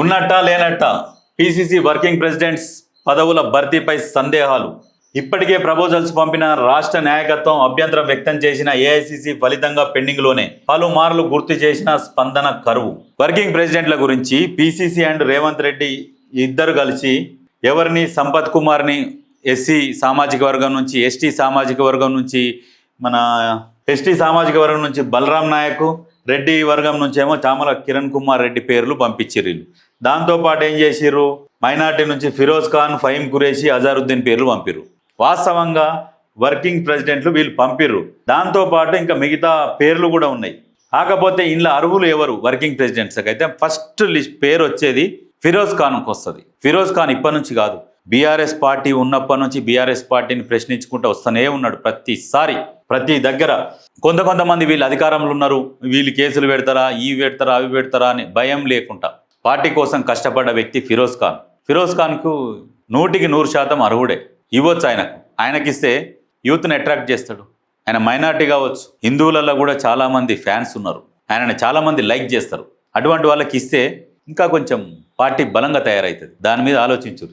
ఉన్నట్టా లేనట్టా PCC working presidents పదవుల భర్తీపై సందేహాలు. ఇప్పటికే ప్రపోజల్స్ పంపిన రాష్ట్ర నాయకత్వం అభ్యంతరం వ్యక్తం చేసిన ఏఐసిసి ఫలితంగా పెండింగ్లోనే పలుమార్లు గుర్తు చేసిన స్పందన కరువు. వర్కింగ్ ప్రెసిడెంట్ల గురించి పిసిసి అండ్ రేవంత్ రెడ్డి ఇద్దరు కలిసి ఎవరిని సంపత్ కుమార్ని ఎస్సీ సామాజిక వర్గం నుంచి, ఎస్టీ సామాజిక వర్గం నుంచి, మన ఎస్టీ సామాజిక వర్గం నుంచి బలరాం నాయక్, రెడ్డి వర్గం నుంచేమో చామల కిరణ్ కుమార్ రెడ్డి పేర్లు పంపించిర్రు. దాంతోపాటు ఏం చేసిర్రు, మైనార్టీ నుంచి ఫిరోజ్ ఖాన్, ఫహీం ఖురేషి, అజారుద్దీన్ పేర్లు పంపిర్రు. వాస్తవంగా వర్కింగ్ ప్రెసిడెంట్లు వీళ్ళు పంపిర్రు. దాంతోపాటు ఇంకా మిగతా పేర్లు కూడా ఉన్నాయి. కాకపోతే ఇంట్లో అర్హులు ఎవరు వర్కింగ్ ప్రెసిడెంట్స్కి అయితే ఫస్ట్ లిస్ట్ పేరు వచ్చేది ఫిరోజ్ ఖాన్కి వస్తుంది. ఫిరోజ్ ఖాన్ ఇప్పటి నుంచి కాదు, బీఆర్ఎస్ పార్టీ ఉన్నప్పటి నుంచి బీఆర్ఎస్ పార్టీని ప్రశ్నించుకుంటూ వస్తూనే ఉన్నాడు. ప్రతిసారి ప్రతి దగ్గర కొంతమంది వీళ్ళు అధికారంలో ఉన్నారు, వీళ్ళు కేసులు పెడతారా, ఇవి పెడతారా, అవి పెడతారా అని భయం లేకుండా పార్టీ కోసం కష్టపడ్డ వ్యక్తి ఫిరోజ్ ఖాన్. ఫిరోజ్ ఖాన్కు 100% అర్హుడే. ఇవ్వచ్చు ఆయనకిస్తే యూత్ని అట్రాక్ట్ చేస్తాడు. ఆయన మైనార్టీ కావచ్చు, హిందువులలో కూడా చాలామంది ఫ్యాన్స్ ఉన్నారు, ఆయనని చాలామంది లైక్ చేస్తారు. అటువంటి వాళ్ళకి ఇస్తే ఇంకా కొంచెం పార్టీ బలంగా తయారవుతుంది. దాని మీద ఆలోచించు.